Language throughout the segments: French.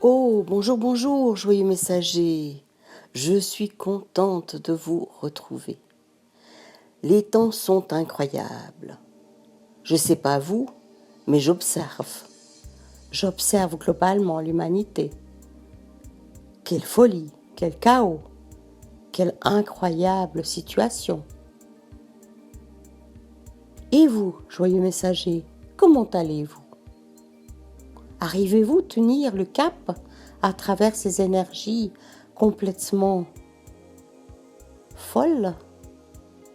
Oh, bonjour, bonjour, joyeux messager. Je suis contente de vous retrouver. Les temps sont incroyables. Je ne sais pas vous, mais j'observe. J'observe globalement l'humanité. Quelle folie, quel chaos, quelle incroyable situation. Et vous, joyeux messager, comment allez-vous? Arrivez-vous à tenir le cap à travers ces énergies complètement folles,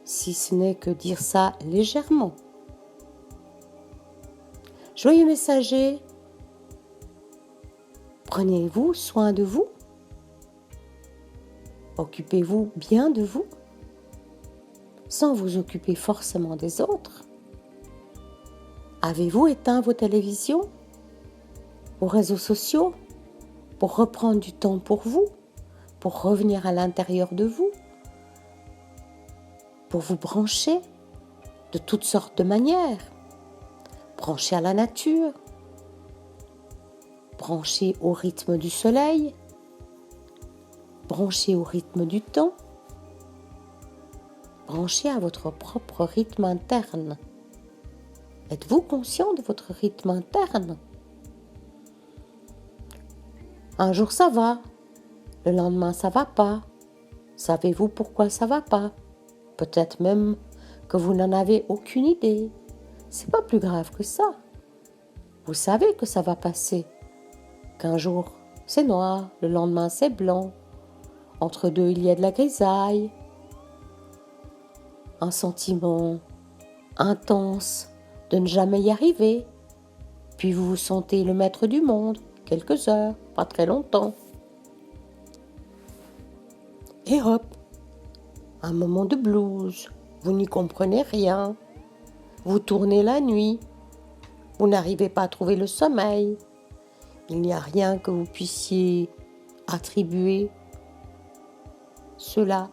si ce n'est que dire ça légèrement? Joyeux messager, prenez-vous soin de vous? Occupez-vous bien de vous, sans vous occuper forcément des autres. Avez-vous éteint vos télévisions, vos réseaux sociaux, pour reprendre du temps pour vous, pour revenir à l'intérieur de vous, pour vous brancher de toutes sortes de manières, brancher à la nature, brancher au rythme du soleil, brancher au rythme du temps, brancher à votre propre rythme interne. Êtes-vous conscient de votre rythme interne? Un jour ça va, le lendemain ça va pas. Savez-vous pourquoi ça va pas? Peut-être même que vous n'en avez aucune idée. C'est pas plus grave que ça. Vous savez que ça va passer. Qu'un jour c'est noir, le lendemain c'est blanc. Entre deux il y a de la grisaille. Un sentiment intense de ne jamais y arriver. Puis vous vous sentez le maître du monde, quelques heures, pas très longtemps. Et hop, un moment de blues, vous n'y comprenez rien. Vous tournez la nuit, vous n'arrivez pas à trouver le sommeil. Il n'y a rien que vous puissiez attribuer cela.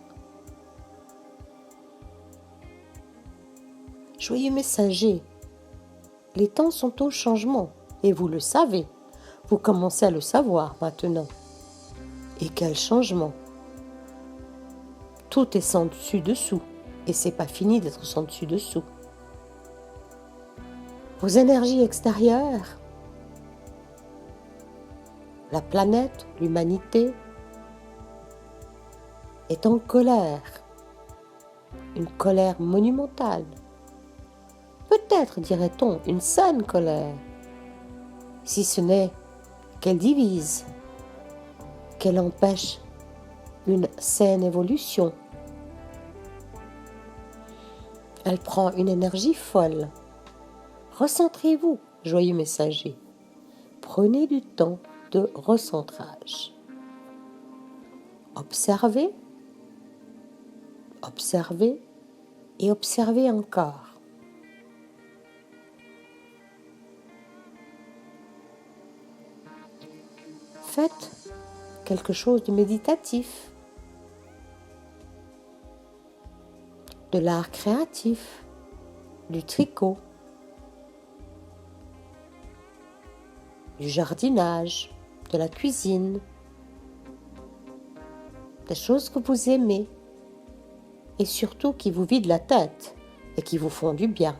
Joyeux messager, les temps sont au changement et vous le savez. Vous commencez à le savoir maintenant. Et quel changement! Tout est sans dessus-dessous et c'est pas fini d'être sans dessus-dessous. Vos énergies extérieures, la planète, l'humanité, est en colère. Une colère monumentale. Peut-être, dirait-on, une saine colère. Si ce n'est qu'elle divise, qu'elle empêche une saine évolution. Elle prend une énergie folle. Recentrez-vous, joyeux messager. Prenez du temps de recentrage. Observez, observez et observez encore. Faites quelque chose de méditatif, de l'art créatif, du tricot, du jardinage, de la cuisine, des choses que vous aimez et surtout qui vous vident la tête et qui vous font du bien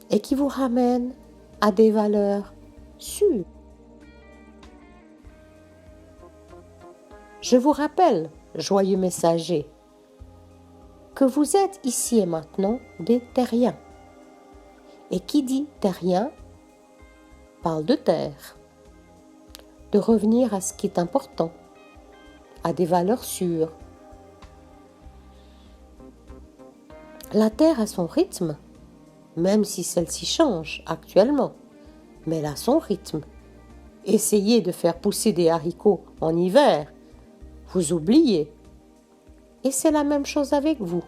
et qui vous ramènent à des valeurs sûres. Je vous rappelle, joyeux messager, que vous êtes ici et maintenant des terriens. Et qui dit terrien parle de terre, de revenir à ce qui est important, à des valeurs sûres. La terre a son rythme, même si celle-ci change actuellement, mais elle a son rythme. Essayez de faire pousser des haricots en hiver, vous oubliez. Et c'est la même chose avec vous.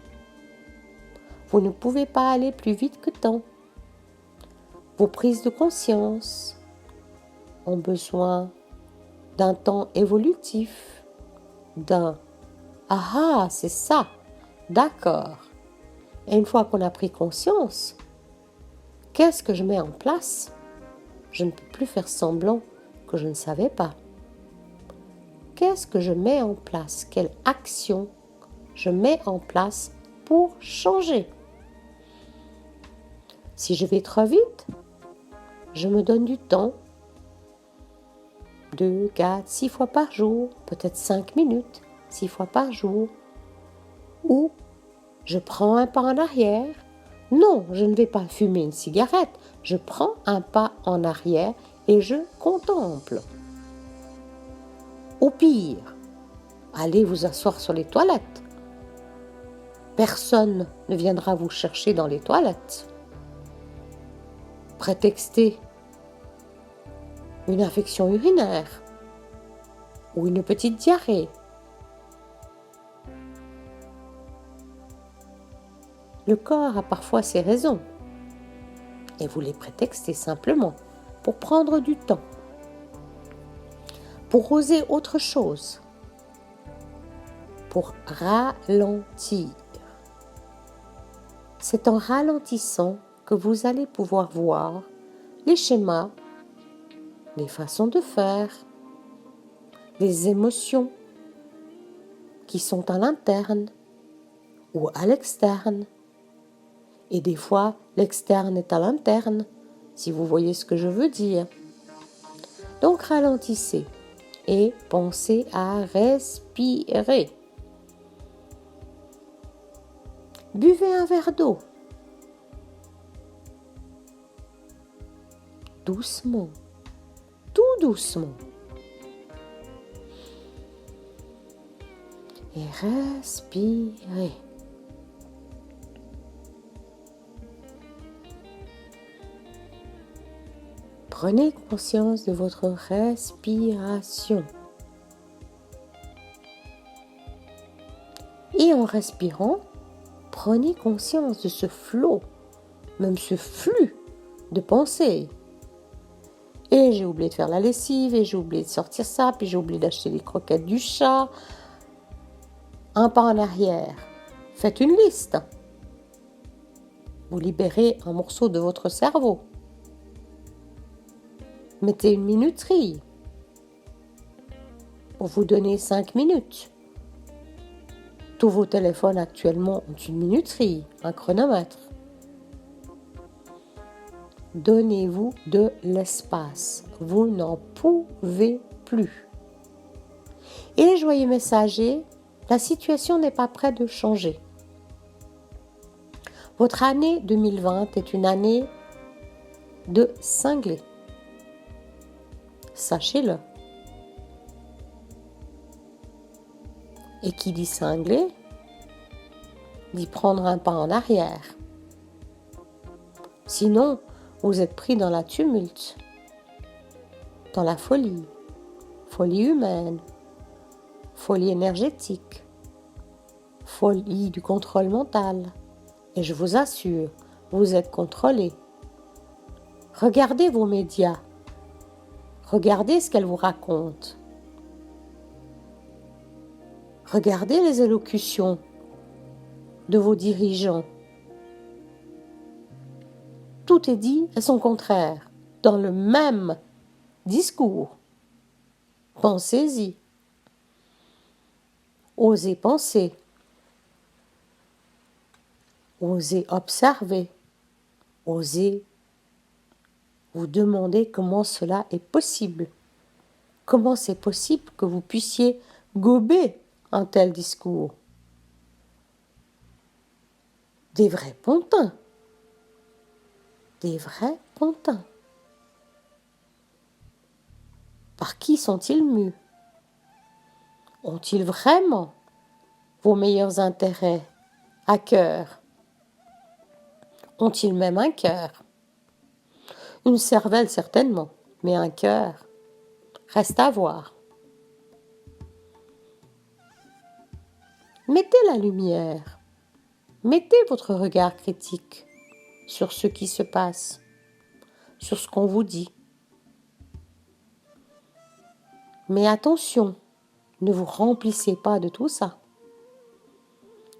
Vous ne pouvez pas aller plus vite que temps. Vos prises de conscience ont besoin d'un temps évolutif, d'un « Ah, c'est ça, d'accord ». Et une fois qu'on a pris conscience, qu'est-ce que je mets en place? Je ne peux plus faire semblant que je ne savais pas? Qu'est-ce que je mets en place? Quelle action je mets en place pour changer? Si je vais trop vite, je me donne du temps. 2, 4, 6 fois par jour, peut-être 5 minutes, 6 fois par jour. Ou je prends un pas en arrière. Non, je ne vais pas fumer une cigarette. Je prends un pas en arrière et je contemple. Au pire, allez vous asseoir sur les toilettes. Personne ne viendra vous chercher dans les toilettes. Prétexter une infection urinaire ou une petite diarrhée. Le corps a parfois ses raisons et vous les prétextez simplement pour prendre du temps, pour oser autre chose, pour ralentir. C'est en ralentissant que vous allez pouvoir voir les schémas, les façons de faire, les émotions qui sont à l'interne ou à l'externe. Et des fois, l'externe est à l'interne, si vous voyez ce que je veux dire. Donc ralentissez et pensez à respirer. Buvez un verre d'eau. Doucement, tout doucement. Et respirez. Prenez conscience de votre respiration. Et en respirant, prenez conscience de ce flot, même ce flux de pensées. Et j'ai oublié de faire la lessive, et j'ai oublié de sortir ça, puis j'ai oublié d'acheter les croquettes du chat. Un pas en arrière. Faites une liste. Vous libérez un morceau de votre cerveau. Mettez une minuterie pour vous donner 5 minutes. Tous vos téléphones actuellement ont une minuterie, un chronomètre. Donnez-vous de l'espace. Vous n'en pouvez plus. Et les joyeux messagers, la situation n'est pas prête de changer. Votre année 2020 est une année de cinglé. Sachez-le. Et qui dit cinglé, dit prendre un pas en arrière. Sinon, vous êtes pris dans la tumulte, dans la folie, folie humaine, folie énergétique, folie du contrôle mental. Et je vous assure, vous êtes contrôlé. Regardez vos médias. Regardez ce qu'elles vous racontent. Regardez les élocutions de vos dirigeants. Tout est dit à son contraire, dans le même discours. Pensez-y. Osez penser. Osez observer. Osez vous demander comment cela est possible. Comment c'est possible que vous puissiez gober un tel discours? Des vrais pantins. Des vrais pantins. Par qui sont-ils mus? Ont-ils vraiment vos meilleurs intérêts à cœur? Ont-ils même un cœur? Une cervelle certainement, mais un cœur reste à voir. Mettez la lumière, mettez votre regard critique sur ce qui se passe, sur ce qu'on vous dit. Mais attention, ne vous remplissez pas de tout ça.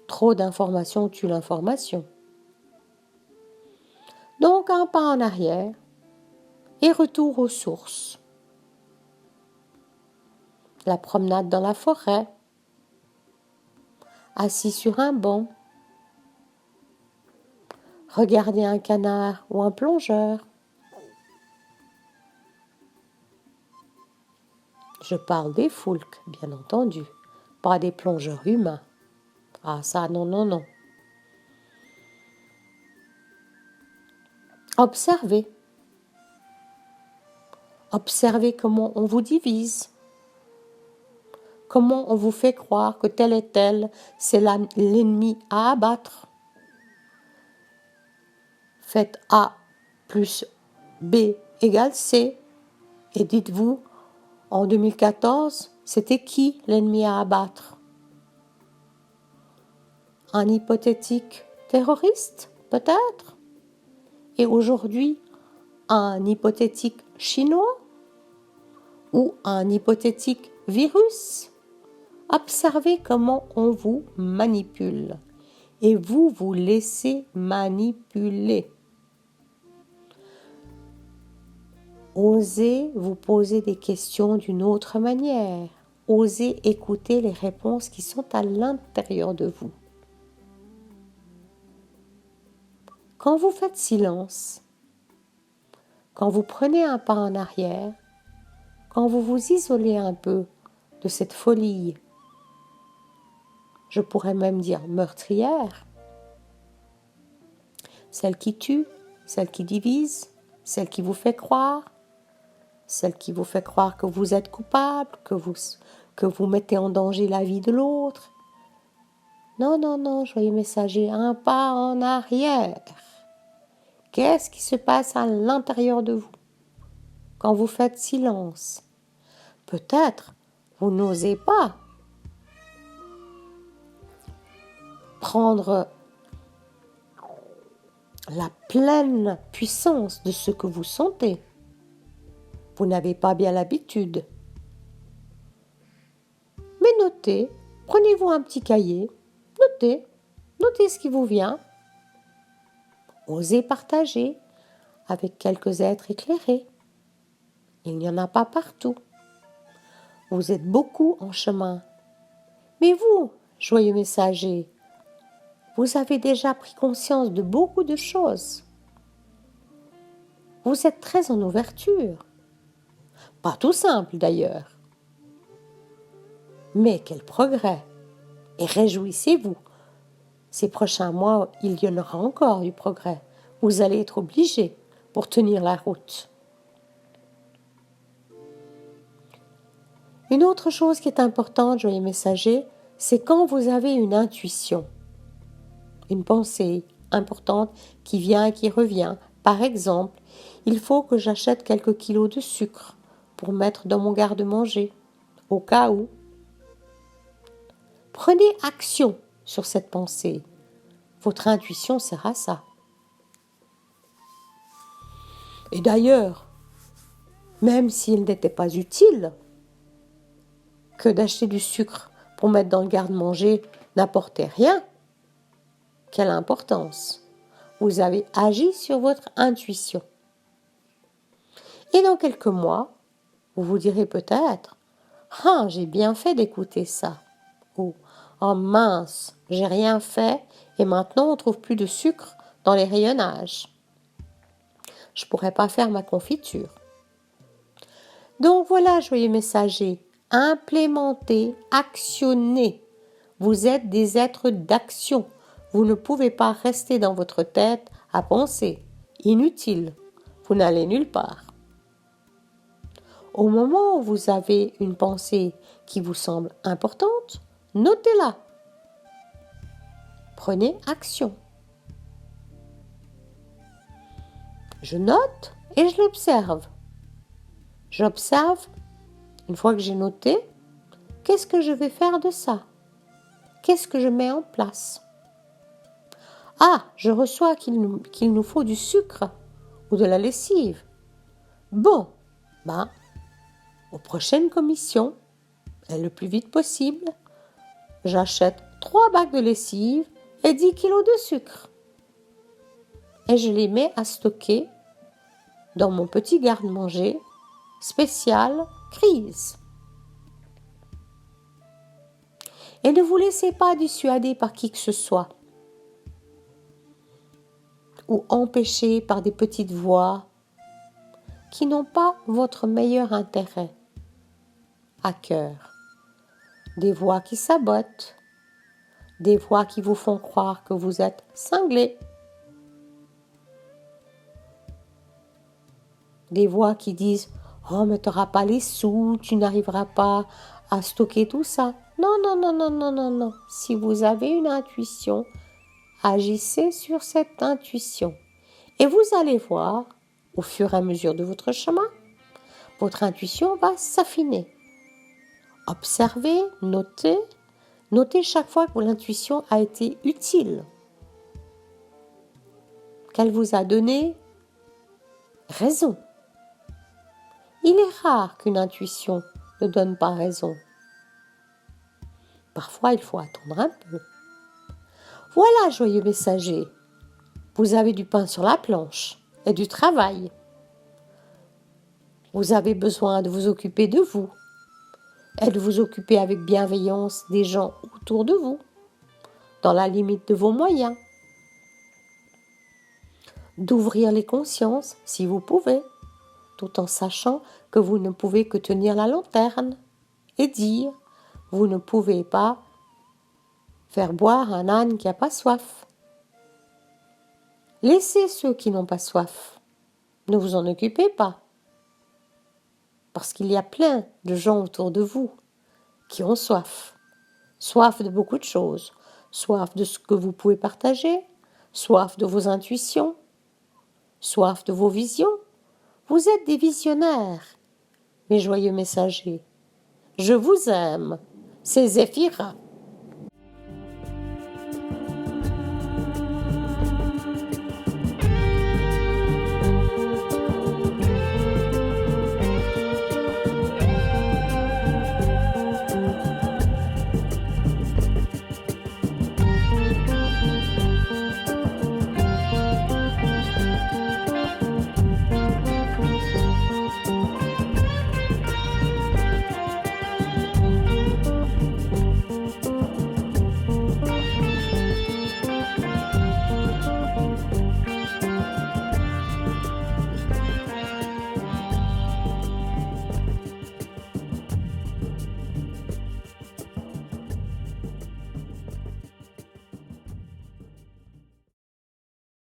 Trop d'informations tue l'information. Donc un pas en arrière et retour aux sources. la promenade dans la forêt, assis sur un banc, regarder un canard ou un plongeur. Je parle des foulques, bien entendu, pas des plongeurs humains. Ah ça, non, non, non. Observez. Observez comment on vous divise. Comment on vous fait croire que tel et tel, c'est l'ennemi à abattre. Faites A plus B égale C. Et dites-vous, en 2014, c'était qui l'ennemi à abattre? Un hypothétique terroriste, peut-être? Et aujourd'hui, un hypothétique chinois? Ou un hypothétique virus? Observez comment on vous manipule. Et vous vous laissez manipuler. Osez vous poser des questions d'une autre manière. Osez écouter les réponses qui sont à l'intérieur de vous. Quand vous faites silence, quand vous prenez un pas en arrière, quand vous vous isolez un peu de cette folie, je pourrais même dire meurtrière, celle qui tue, celle qui divise, celle qui vous fait croire, celle qui vous fait croire que vous êtes coupable, que vous mettez en danger la vie de l'autre. Non, non, non, joyeux messager, un pas en arrière. Qu'est-ce qui se passe à l'intérieur de vous quand vous faites silence? Peut-être vous n'osez pas prendre la pleine puissance de ce que vous sentez. Vous n'avez pas bien l'habitude. Mais notez, prenez-vous un petit cahier, notez ce qui vous vient. Osez partager avec quelques êtres éclairés. Il n'y en a pas partout. Vous êtes beaucoup en chemin. Mais vous, joyeux messager, vous avez déjà pris conscience de beaucoup de choses. Vous êtes très en ouverture. Pas tout simple d'ailleurs. Mais quel progrès! Et réjouissez-vous. Ces prochains mois, il y en aura encore du progrès. Vous allez être obligés pour tenir la route. Une autre chose qui est importante, joyeux messager, c'est quand vous avez une intuition, une pensée importante qui vient et qui revient. Par exemple, il faut que j'achète quelques kilos de sucre pour mettre dans mon garde-manger, au cas où. Prenez action sur cette pensée. Votre intuition sert à ça. Et d'ailleurs, même s'il n'était pas utile que d'acheter du sucre pour mettre dans le garde-manger n'apportait rien, quelle importance! Vous avez agi sur votre intuition. Et dans quelques mois, vous vous direz peut-être « Ah, j'ai bien fait d'écouter ça » ou « Oh mince, j'ai rien fait et maintenant on ne trouve plus de sucre dans les rayonnages. Je ne pourrais pas faire ma confiture. » Donc voilà, joyeux messager, implémentez, actionnez. Vous êtes des êtres d'action. Vous ne pouvez pas rester dans votre tête à penser. Inutile. Vous n'allez nulle part. Au moment où vous avez une pensée qui vous semble importante, notez-la. Prenez action. Je note et je l'observe. J'observe, une fois que j'ai noté, qu'est-ce que je vais faire de ça? Qu'est-ce que je mets en place? Ah, je reçois qu'il nous faut du sucre ou de la lessive. Bon, aux prochaines commissions, et le plus vite possible, j'achète 3 bacs de lessive et 10 kilos de sucre. Et je les mets à stocker dans mon petit garde-manger spécial crise. Et ne vous laissez pas dissuader par qui que ce soit ou empêcher par des petites voix qui n'ont pas votre meilleur intérêt à cœur. Des voix qui sabotent, des voix qui vous font croire que vous êtes cinglé, des voix qui disent « Oh, mais tu n'auras pas les sous, tu n'arriveras pas à stocker tout ça. » Non, non, non, non, non, non, non. Si vous avez une intuition, agissez sur cette intuition. Et vous allez voir, au fur et à mesure de votre chemin, votre intuition va s'affiner. Observez, notez. Notez chaque fois que l'intuition a été utile, qu'elle vous a donné raison. Il est rare qu'une intuition ne donne pas raison. Parfois, il faut attendre un peu. Voilà, joyeux messager, vous avez du pain sur la planche et du travail. Vous avez besoin de vous occuper de vous et de vous occuper avec bienveillance des gens autour de vous, dans la limite de vos moyens. D'ouvrir les consciences si vous pouvez, tout en sachant que vous ne pouvez que tenir la lanterne et dire « vous ne pouvez pas faire boire un âne qui n'a pas soif ». Laissez ceux qui n'ont pas soif, ne vous en occupez pas, parce qu'il y a plein de gens autour de vous qui ont soif. Soif de beaucoup de choses, soif de ce que vous pouvez partager, soif de vos intuitions, soif de vos visions. Vous êtes des visionnaires, mes joyeux messagers. Je vous aime, c'est Zéphira.